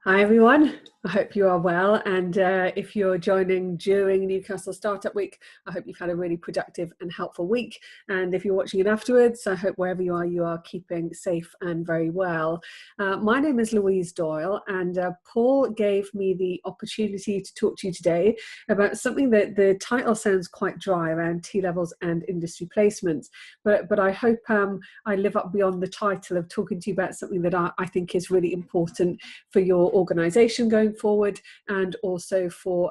Hi everyone, I hope you are well, and if you're joining during Newcastle Startup Week, I hope you've had a really productive and helpful week, and if you're watching it afterwards, I hope wherever you are keeping safe and very well. My name is Louise Doyle, and Paul gave me the opportunity to talk to you today about something that the title sounds quite dry, around T-levels and industry placements, but I hope I live up beyond the title of talking to you about something that I think is really important for your organisation going forward, and also for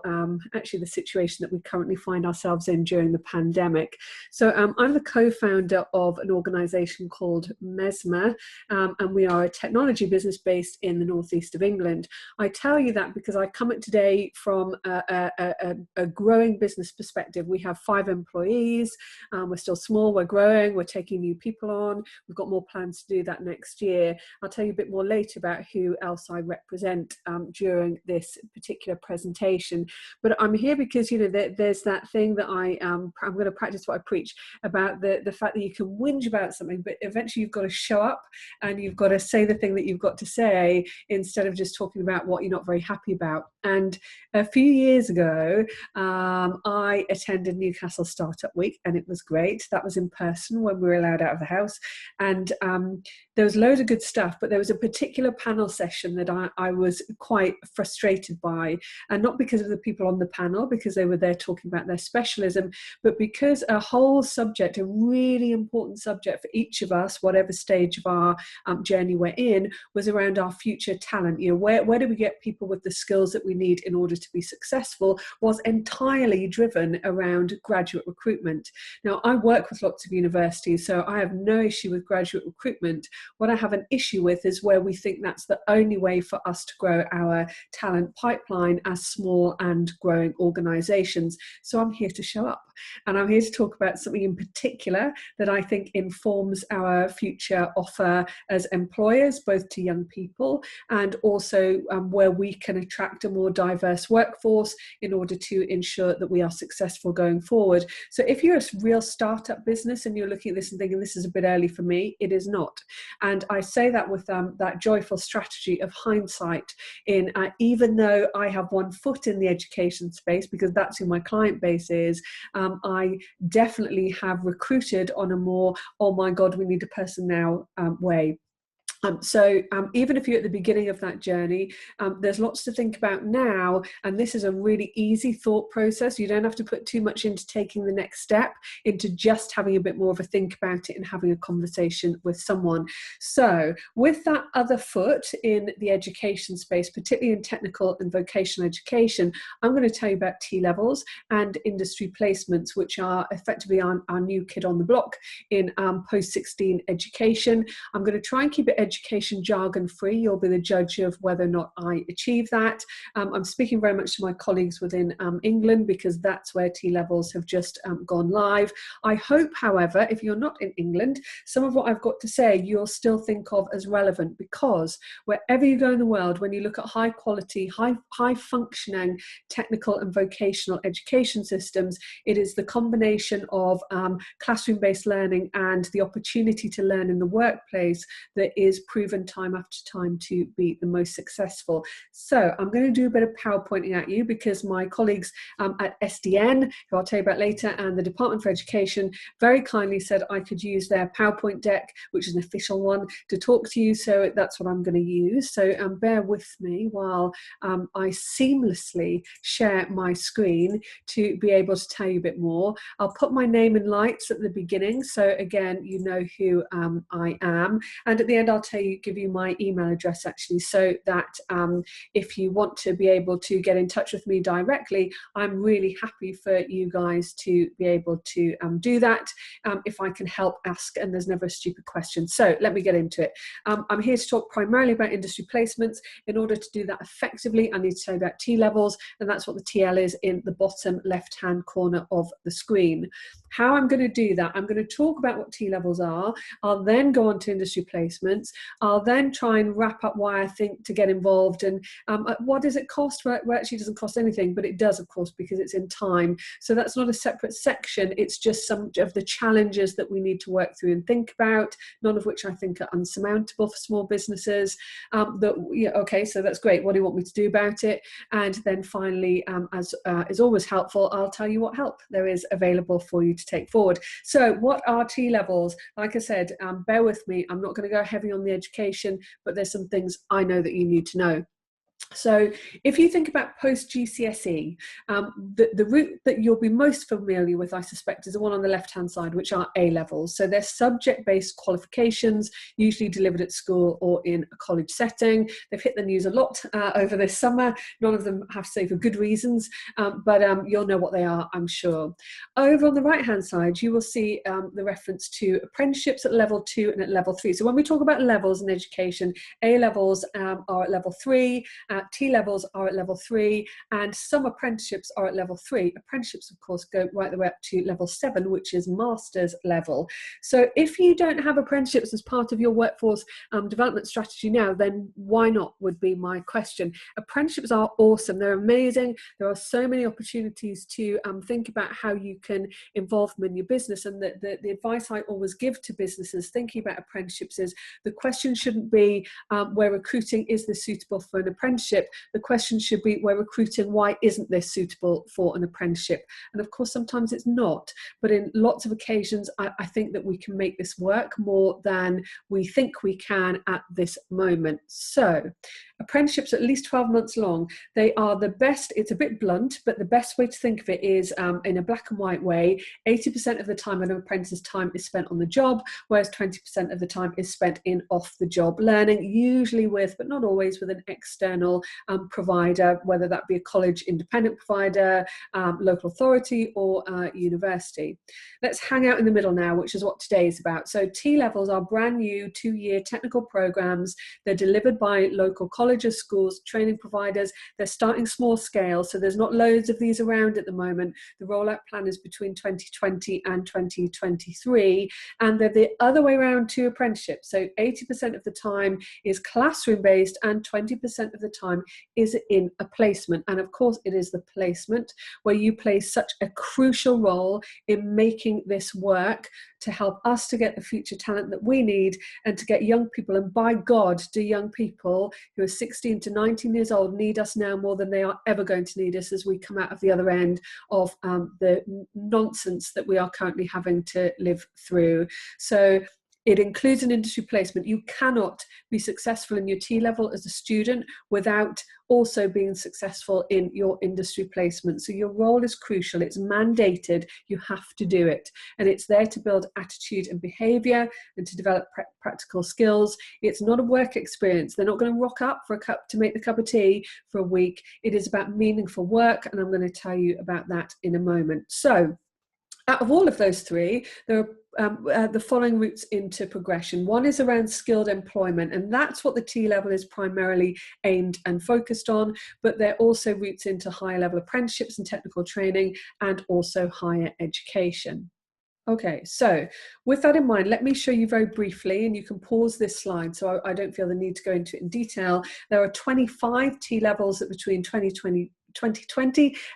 actually the situation that we currently find ourselves in during the pandemic. So I'm the co-founder of an organisation called Mesma, and we are a technology business based in the northeast of England. I tell you that because I come at today from a growing business perspective. We have 5 employees, we're still small, we're growing, we're taking new people on, we've got more plans to do that next year. I'll tell you a bit more later about who else I represent during this particular presentation, but I'm here because there's that thing that I'm going to practice what I preach about, the fact that you can whinge about something, but eventually you've got to show up and you've got to say the thing that you've got to say, instead of just talking about what you're not very happy about. And a few years ago, I attended Newcastle Startup Week, and it was great. That was in person when we were allowed out of the house, and there was loads of good stuff, but there was a particular panel session that I was quite frustrated by, and not because of the people on the panel, because they were there talking about their specialism, but because a whole subject, a really important subject for each of us, whatever stage of our journey we're in, was around our future talent. Where do we get people with the skills that we need in order to be successful, was entirely driven around graduate recruitment. Now, I work with lots of universities, so I have no issue with graduate recruitment. What I have an issue with is where we think that's the only way for us to grow our talent pipeline as small and growing organizations. So I'm here to show up, and I'm here to talk about something in particular that I think informs our future offer as employers, both to young people and also where we can attract a more diverse workforce in order to ensure that we are successful going forward. So if you're a real startup business and you're looking at this and thinking this is a bit early for me, it is not. And I say that with that joyful strategy of hindsight, in even though I have one foot in the education space, because that's who my client base is, I definitely have recruited on a more, oh my God, we need a person now way. So even if you're at the beginning of that journey, there's lots to think about now, and this is a really easy thought process. You don't have to put too much into taking the next step, into just having a bit more of a think about it and having a conversation with someone. So with that other foot in the education space, particularly in technical and vocational education, I'm going to tell you about T-levels and industry placements, which are effectively our new kid on the block in post-16 education. I'm going to try and keep it education jargon free. You'll be the judge of whether or not I achieve that. I'm speaking very much to my colleagues within England, because that's where T-levels have just gone live. I hope, however, if you're not in England, some of what I've got to say you'll still think of as relevant, because wherever you go in the world, when you look at high quality, high functioning technical and vocational education systems, it is the combination of classroom-based learning and the opportunity to learn in the workplace that is proven time after time to be the most successful. So I'm going to do a bit of PowerPointing at you, because my colleagues at SDN, who I'll tell you about later, and the Department for Education very kindly said I could use their PowerPoint deck, which is an official one, to talk to you. So that's what I'm going to use. So bear with me while I seamlessly share my screen to be able to tell you a bit more. I'll put my name in lights at the beginning, so again, you know who I am. And at the end, I'll give you my email address, actually, so that if you want to be able to get in touch with me directly, I'm really happy for you guys to be able to do that. If I can help, ask, and there's never a stupid question. So let me get into it. I'm here to talk primarily about industry placements. In order to do that effectively, I need to tell you about T-levels, and that's what the TL is in the bottom left-hand corner of the screen. How I'm going to do that, I'm going to talk about what T-levels are. I'll then go on to industry placements, students. I'll then try and wrap up why I think to get involved, and what does it cost? Well, it actually doesn't cost anything, but it does, of course, because it's in time. So that's not a separate section. It's just some of the challenges that we need to work through and think about, none of which I think are unsurmountable for small businesses. Okay, so that's great. What do you want me to do about it? And then finally, as is always helpful, I'll tell you what help there is available for you to take forward. So what are T levels? Like I said, bear with me. I'm not going to go heavy on the education, but there's some things I know that you need to know. So if you think about post-GCSE, the route that you'll be most familiar with, I suspect, is the one on the left-hand side, which are A-levels. So they're subject-based qualifications, usually delivered at school or in a college setting. They've hit the news a lot over this summer. None of them have to say for good reasons, but you'll know what they are, I'm sure. Over on the right-hand side, you will see the reference to apprenticeships at level 2 and at level 3. So when we talk about levels in education, A-levels are at level 3, T levels are at level 3, and some apprenticeships are at level 3. Apprenticeships, of course, go right the way up to level 7, which is master's level. So if you don't have apprenticeships as part of your workforce development strategy now, then why not, would be my question. Apprenticeships are awesome. They're amazing. There are so many opportunities to think about how you can involve them in your business. And the advice I always give to businesses thinking about apprenticeships is the question shouldn't be where recruiting, is this suitable for an apprenticeship? The question should be, we're recruiting, why isn't this suitable for an apprenticeship? And of course, sometimes it's not, but in lots of occasions, I think that we can make this work more than we think we can at this moment. So apprenticeships at least 12 months long, they are the best. It's a bit blunt, but the best way to think of it is in a black and white way. 80% of the time of an apprentice's time is spent on the job, whereas 20% of the time is spent in off-the-job learning, usually with, but not always, with an external provider, whether that be a college independent provider, local authority, or university. Let's hang out in the middle now, which is what today is about. So T levels are brand new 2-year technical programs. They're delivered by local colleges, schools, training providers. They're starting small scale, so there's not loads of these around at the moment. The rollout plan is between 2020 and 2023, and they're the other way around to apprenticeships. So 80% of the time is classroom based, and 20% of the time is in a placement. And of course, it is the placement where you play such a crucial role in making this work to help us to get the future talent that we need, and to get young people. And by God, do young people who are 16 to 19 years old need us now more than they are ever going to need us as we come out of the other end of the nonsense that we are currently having to live through. So it includes an industry placement. You cannot be successful in your T level as a student without also being successful in your industry placement. So your role is crucial. It's mandated. You have to do it. And it's there to build attitude and behavior and to develop practical skills. It's not a work experience. They're not going to rock up for a cup to make the cup of tea for a week. It is about meaningful work. And I'm going to tell you about that in a moment. So out of all of those three, there are the following routes into progression. One is around skilled employment, and that's what the T level is primarily aimed and focused on, but there are also routes into higher level apprenticeships and technical training, and also higher education. Okay, so with that in mind, let me show you very briefly, and you can pause this slide so I don't feel the need to go into it in detail. There are 25 T levels that between 2020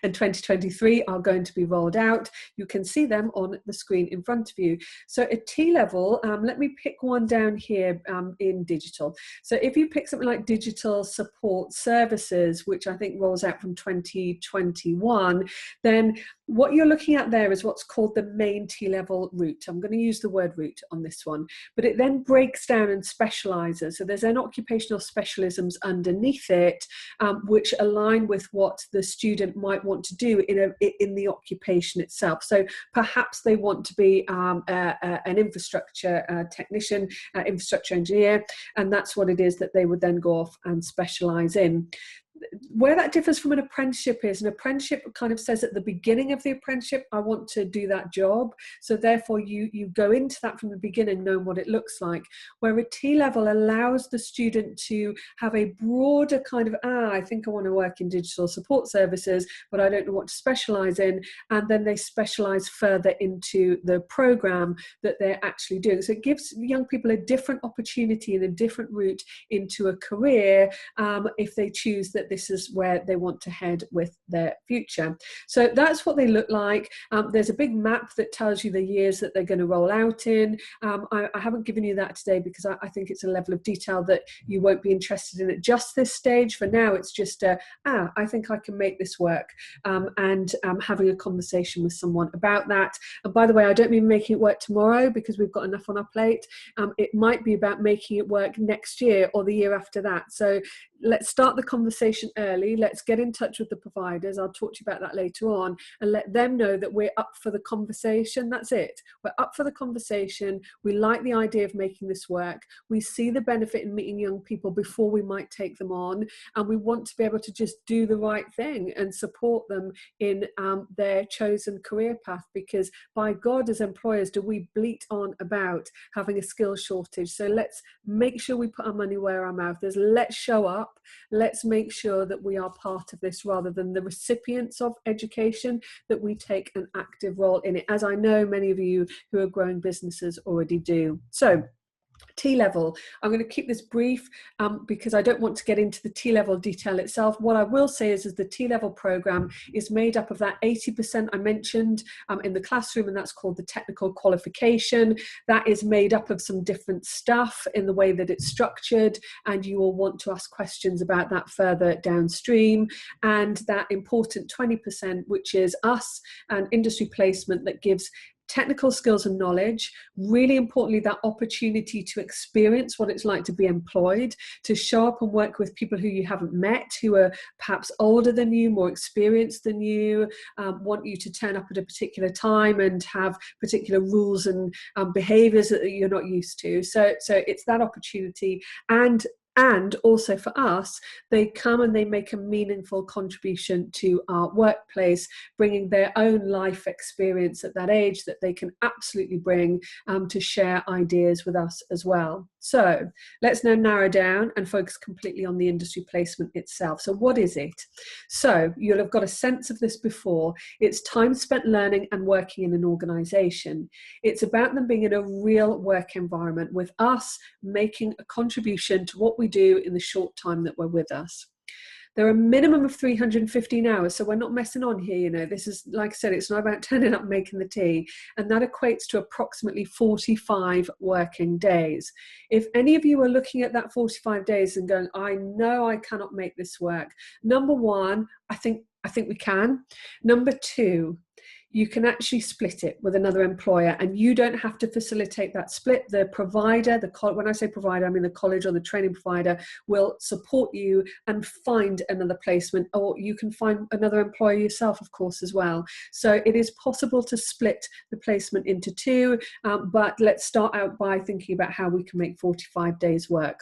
and 2023 are going to be rolled out. You can see them on the screen in front of you. So a T level, let me pick one down here in digital. So if you pick something like digital support services, which I think rolls out from 2021, then what you're looking at there is what's called the main T-level route. I'm going to use the word route on this one, but it then breaks down and specialises. So there's then occupational specialisms underneath it, which align with what the student might want to do in the occupation itself. So perhaps they want to be an infrastructure technician, infrastructure engineer, and that's what it is that they would then go off and specialise in. where that differs from an apprenticeship is, an apprenticeship kind of says at the beginning of the apprenticeship, I want to do that job. So therefore you go into that from the beginning knowing what it looks like. Where a T-level allows the student to have a broader kind of, I think I want to work in digital support services, but I don't know what to specialize in. And then they specialize further into the program that they're actually doing. So it gives young people a different opportunity and a different route into a career if they choose that this is where they want to head with their future. So that's what they look like. There's a big map that tells you the years that they're going to roll out in. I haven't given you that today because I think it's a level of detail that you won't be interested in at just this stage. For now, it's just, I think I can make this work, and having a conversation with someone about that. And by the way, I don't mean making it work tomorrow because we've got enough on our plate. It might be about making it work next year or the year after that. So let's start the conversation early. Let's get in touch with the providers. I'll talk to you about that later on, and let them know that we're up for the conversation. That's it. We're up for the conversation. We like the idea of making this work. We see the benefit in meeting young people before we might take them on, and we want to be able to just do the right thing and support them in their chosen career path, because by God, as employers, do we bleat on about having a skill shortage. So let's make sure we put our money where our mouth is. Let's show up. Let's make sure that we are part of this rather than the recipients of education, that we take an active role in it, as I know many of you who are growing businesses already do. So T-level, I'm going to keep this brief because I don't want to get into the T-level detail itself. What I will say is the T-level program is made up of that 80% I mentioned in the classroom, and that's called the technical qualification. That is made up of some different stuff in the way that it's structured, and you will want to ask questions about that further downstream. And that important 20%, which is us and industry placement, that gives technical skills and knowledge, really importantly, that opportunity to experience what it's like to be employed, to show up and work with people who you haven't met, who are perhaps older than you, more experienced than you, want you to turn up at a particular time and have particular rules and behaviors that you're not used to. So it's that opportunity. And also for us, they come and they make a meaningful contribution to our workplace, bringing their own life experience at that age that they can absolutely bring to share ideas with us as well. So let's now narrow down and focus completely on the industry placement itself. So what is it? So you'll have got a sense of this before. It's time spent learning and working in an organisation. It's about them being in a real work environment with us, making a contribution to what we do in the short time that we're with us. There are a minimum of 315 hours, so we're not messing on here, you know. This is, like I said, it's not about turning up and making the tea, and that equates to approximately 45 working days. If any of you are looking at that 45 days and going, I know I cannot make this work, number one, I think we can. Number two, you can actually split it with another employer, and you don't have to facilitate that split. The provider, when I say provider, I mean the college or the training provider, will support you and find another placement, or you can find another employer yourself, of course, as well. So it is possible to split the placement into two, but let's start out by thinking about how we can make 45 days work.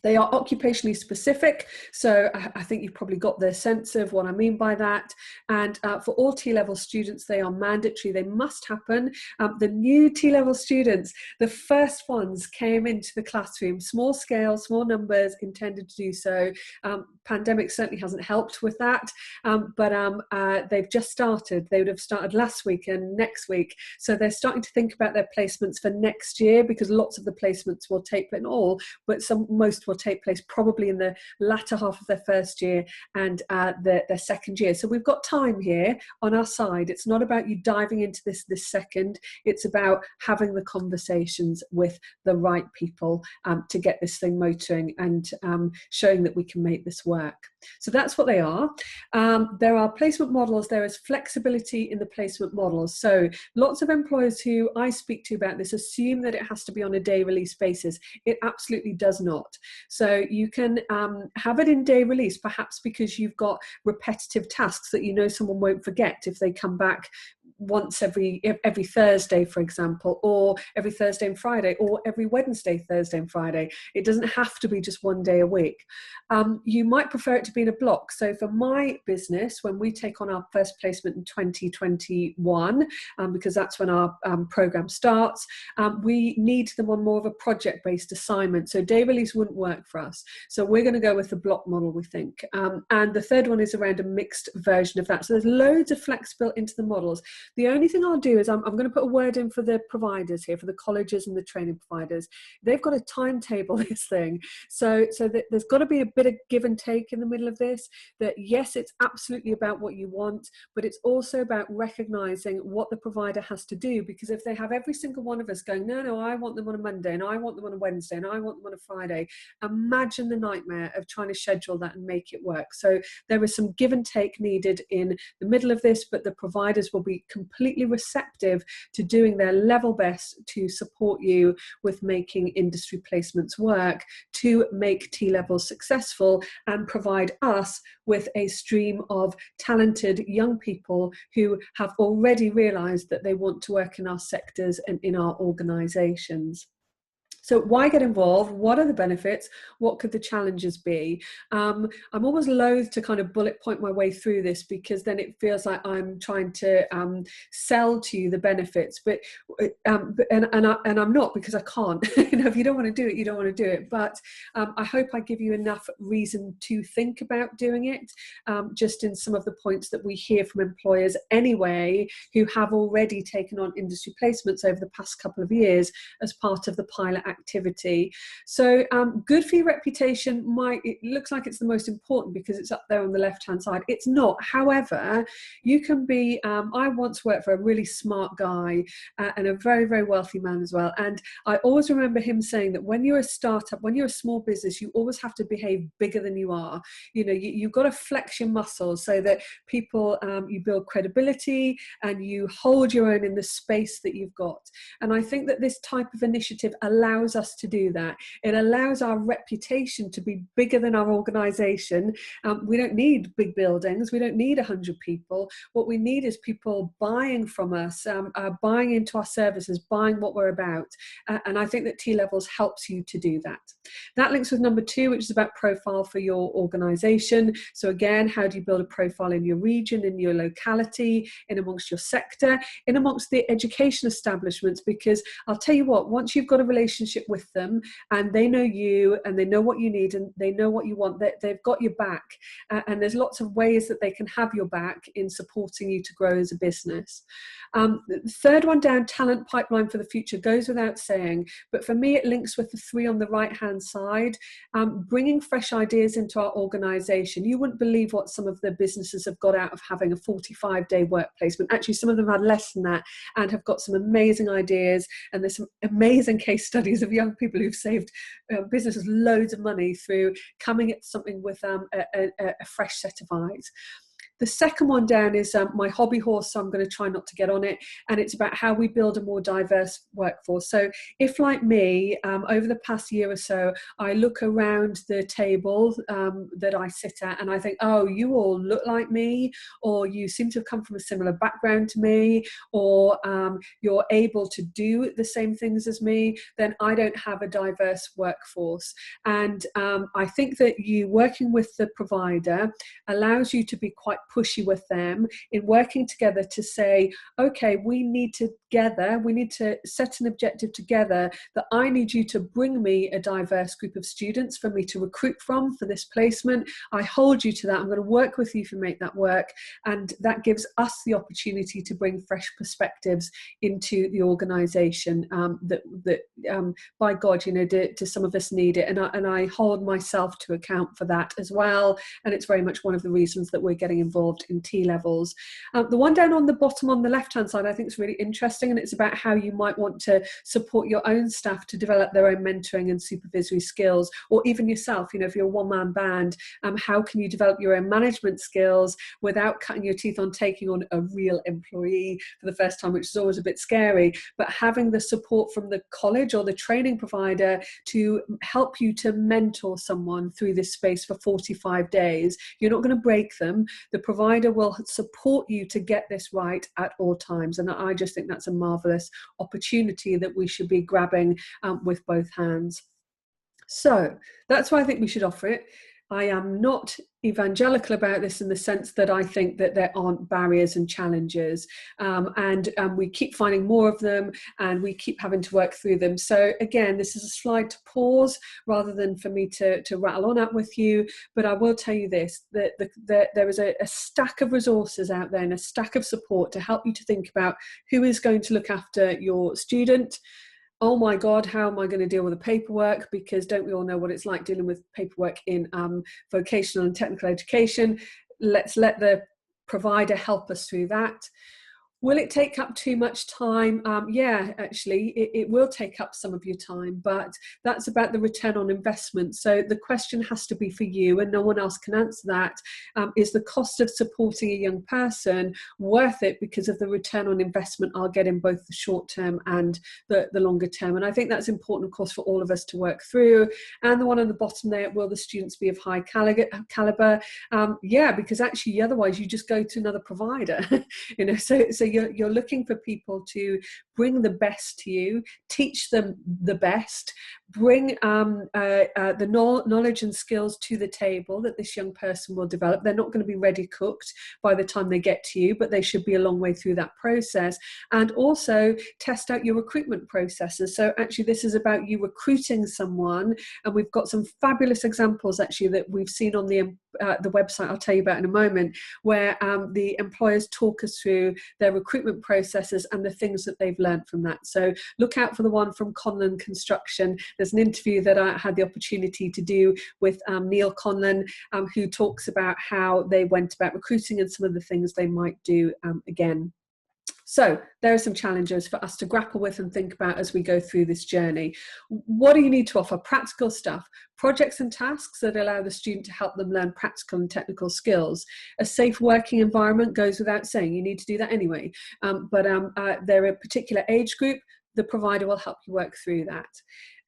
They are occupationally specific, so I think you've probably got the sense of what I mean by that. And for all T-level students, they are mandatory. They must happen. The new T-level students, the first ones came into the classroom, small scale, small numbers, intended to do so. Pandemic certainly hasn't helped with that, but they've just started. They would have started last week and next week. So they're starting to think about their placements for next year, because lots of the placements will take, but not all, but most will take place probably in the latter half of their first year and their second year. So we've got time here on our side. It's not about you diving into this second. It's about having the conversations with the right people to get this thing motoring and showing that we can make this work. So that's what they are. There are placement models. There is flexibility in the placement models. So lots of employers who I speak to about this assume that it has to be on a day release basis. It absolutely does not. So you can have it in day release, perhaps because you've got repetitive tasks that you know someone won't forget if they come back once every Thursday, for example, or every Thursday and Friday, or every Wednesday, Thursday and Friday. It doesn't have to be just one day a week. You might prefer it to be in a block. So for my business, when we take on our first placement in 2021, because that's when our program starts, we need them on more of a project-based assignment. So day release wouldn't work for us. So we're going to go with the block model, we think. And the third one is around a mixed version of that. So there's loads of flex built into the models. The only thing I'll do is I'm going to put a word in for the providers here, for the colleges and the training providers. They've got to timetable this thing. So that there's got to be a bit of give and take in the middle of this, that yes, it's absolutely about what you want, but it's also about recognizing what the provider has to do. Because if they have every single one of us going, no, I want them on a Monday, and I want them on a Wednesday, and I want them on a Friday, imagine the nightmare of trying to schedule that and make it work. So there is some give and take needed in the middle of this, but the providers will be completely receptive to doing their level best to support you with making industry placements work, to make T-levels successful and provide us with a stream of talented young people who have already realized that they want to work in our sectors and in our organizations. So why get involved? What are the benefits? What could the challenges be? I'm always loath to kind of bullet point my way through this, because then it feels like I'm trying to sell to you the benefits, but and I'm not, because I can't. You know, if you don't want to do it, you don't want to do it. But I hope I give you enough reason to think about doing it, just in some of the points that we hear from employers anyway, who have already taken on industry placements over the past couple of years as part of the pilot activity. So good for your reputation, it looks like it's the most important because it's up there on the left hand side. It's not. However, you can be, I once worked for a really smart guy and a very, very wealthy man as well, and I always remember him saying that when you're a startup, when you're a small business, you always have to behave bigger than you are. You know, you've got to flex your muscles so that people, you build credibility and you hold your own in the space that you've got. And I think that this type of initiative allows us to do that. It allows our reputation to be bigger than our organization. We don't need big buildings. We don't need 100 people. What we need is people buying from us, buying into our services, buying what we're about. And I think that T-levels helps you to do that. That links with number 2, which is about profile for your organization. So again, how do you build a profile in your region, in your locality, in amongst your sector, in amongst the education establishments? Because I'll tell you what, once you've got a relationship with them and they know you and they know what you need and they know what you want, they've got your back. And there's lots of ways that they can have your back in supporting you to grow as a business. The third one down, talent pipeline for the future, goes without saying, but for me it links with the 3 on the right hand side. Bringing fresh ideas into our organization. You wouldn't believe what some of the businesses have got out of having a 45-day work placement. Actually, some of them had less than that and have got some amazing ideas, and there's some amazing case studies of young people who've saved businesses loads of money through coming at something with a fresh set of eyes. The second one down is my hobby horse, so I'm going to try not to get on it, and it's about how we build a more diverse workforce. So if, like me, over the past year or so, I look around the table that I sit at and I think, oh, you all look like me, or you seem to have come from a similar background to me, or you're able to do the same things as me, then I don't have a diverse workforce. And I think that you working with the provider allows you to be quite pushy with them in working together to say, okay, we need to set an objective together that I need you to bring me a diverse group of students for me to recruit from for this placement. I hold you to that. I'm going to work with you to make that work. And that gives us the opportunity to bring fresh perspectives into the organization that by God, you know, do some of us need it. And I hold myself to account for that as well. And it's very much one of the reasons that we're getting involved in T-levels. The one down on the bottom on the left-hand side I think is really interesting, and it's about how you might want to support your own staff to develop their own mentoring and supervisory skills, or even yourself, you know, if you're a one-man band, how can you develop your own management skills without cutting your teeth on taking on a real employee for the first time, which is always a bit scary, but having the support from the college or the training provider to help you to mentor someone through this space for 45 days. You're not going to break them. The provider will support you to get this right at all times. And I just think that's a marvelous opportunity that we should be grabbing with both hands. So that's why I think we should offer it. I am not evangelical about this in the sense that I think that there aren't barriers and challenges, and we keep finding more of them, and we keep having to work through them. So again, this is a slide to pause rather than for me to rattle on up with you, but I will tell you this, that there is a stack of resources out there and a stack of support to help you to think about who is going to look after your student. Oh my God, how am I going to deal with the paperwork? Because don't we all know what it's like dealing with paperwork in vocational and technical education? Let's let the provider help us through that. Will it take up too much time? Yeah, actually, it will take up some of your time, but that's about the return on investment. So the question has to be for you, and no one else can answer that. Is the cost of supporting a young person worth it because of the return on investment I'll get in both the short term and the longer term? And I think that's important, of course, for all of us to work through. And the one on the bottom there, will the students be of high caliber? Yeah, because actually otherwise you just go to another provider. So you're looking for people to bring the best to you, teach them the best, bring the knowledge and skills to the table that this young person will develop. They're not going to be ready cooked by the time they get to you, but they should be a long way through that process. And also test out your recruitment processes. So actually this is about you recruiting someone, and we've got some fabulous examples actually that we've seen on the website I'll tell you about in a moment, where the employers talk us through their recruitment processes and the things that they've learned from that. So look out for the one from Conlon Construction. There's an interview that I had the opportunity to do with Neil Conlon, who talks about how they went about recruiting and some of the things they might do again. So there are some challenges for us to grapple with and think about as we go through this journey. What do you need to offer? Practical stuff, projects and tasks that allow the student to help them learn practical and technical skills. A safe working environment goes without saying, you need to do that anyway. But they're a particular age group, the provider will help you work through that.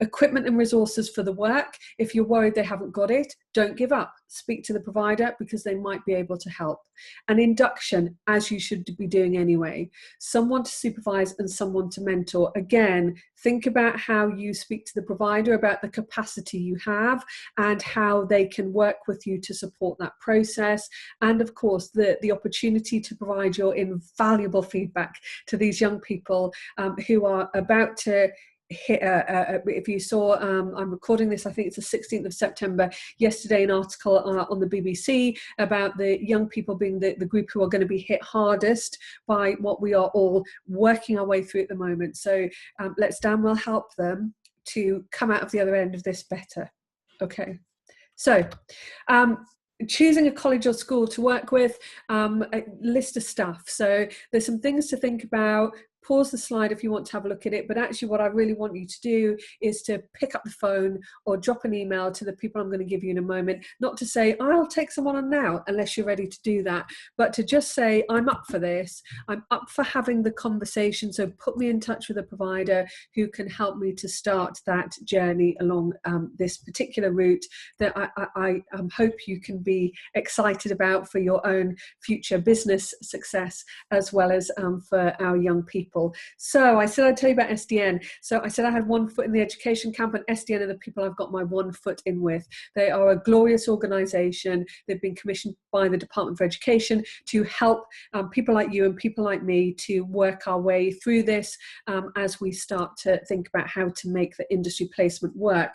Equipment and resources for the work. If you're worried they haven't got it, don't give up. Speak to the provider because they might be able to help. An induction, as you should be doing anyway. Someone to supervise and someone to mentor. Again, think about how you speak to the provider about the capacity you have and how they can work with you to support that process. And of course, the opportunity to provide your invaluable feedback to these young people who are about to hit, if you saw, I'm recording this, I think it's the 16th of September, yesterday an article on the BBC about the young people being the group who are going to be hit hardest by what we are all working our way through at the moment. So let's damn well help them to come out of the other end of this better. Okay, so choosing a college or school to work with, a list of stuff. So there's some things to think about. Pause the slide if you want to have a look at it, but actually what I really want you to do is to pick up the phone or drop an email to the people I'm going to give you in a moment, not to say I'll take someone on now unless you're ready to do that, but to just say I'm up for this, I'm up for having the conversation, so put me in touch with a provider who can help me to start that journey along this particular route that I hope you can be excited about for your own future business success as well as for our young people. So I said I'd tell you about SDN. So I said I had one foot in the education camp, and SDN are the people I've got my one foot in with. They are a glorious organisation. They've been commissioned by the Department for Education to help people like you and people like me to work our way through this as we start to think about how to make the industry placement work.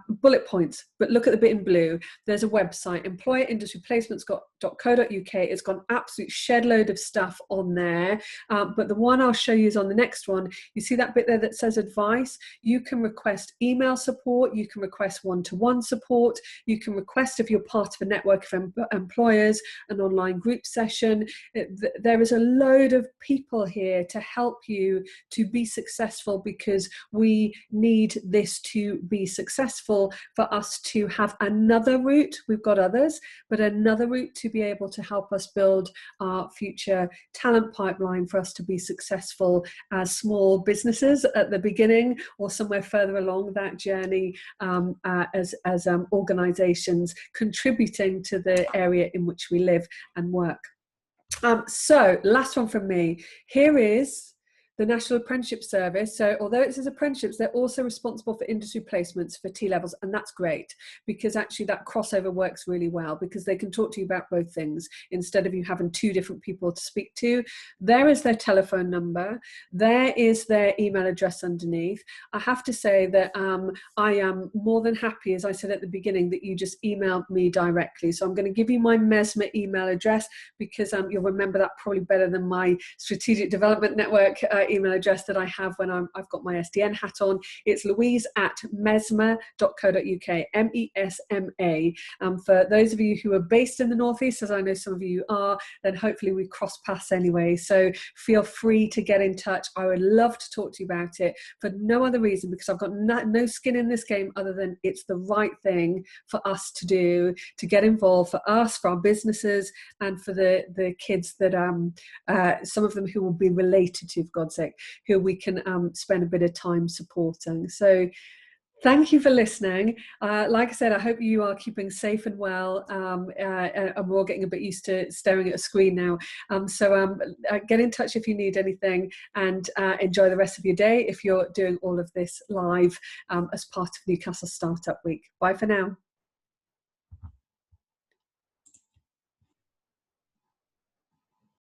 Bullet points, but look at the bit in blue. There's a website, employerindustryplacements.co.uk. It's got an absolute shed load of stuff on there. But the one I'll show you is on the next one. You see that bit there that says advice? You can request email support. You can request one-to-one support. You can request, if you're part of a network of employers, an online group session. There is a load of people here to help you to be successful, because we need this to be successful for us to have another route. We've got others, but another route to be able to help us build our future talent pipeline for us to be successful as small businesses at the beginning, or somewhere further along that journey, as organisations contributing to the area in which we live and work. So last one from me. Here is the National Apprenticeship Service. So although it says apprenticeships, they're also responsible for industry placements for T-levels, and that's great, because actually that crossover works really well, because they can talk to you about both things instead of you having two different people to speak to. There is their telephone number. There is their email address underneath. I have to say that I am more than happy, as I said at the beginning, that you just emailed me directly. So I'm going to give you my Mesma email address, because you'll remember that probably better than my Strategic Development Network email address that I have when I've got my SDN hat on. It's louise@mesma.co.uk, MESMA. For those of you who are based in the Northeast, as I know some of you are, then hopefully we cross paths anyway. So feel free to get in touch. I would love to talk to you about it for no other reason, because I've got no skin in this game other than it's the right thing for us to do, to get involved, for us, for our businesses, and for the kids that some of them who will be related to, for God's sake, who we can spend a bit of time supporting. So thank you for listening. Like I said, I hope you are keeping safe and well. And we're all getting a bit used to staring at a screen now. So get in touch if you need anything, and enjoy the rest of your day if you're doing all of this live as part of Newcastle Startup Week. Bye for now.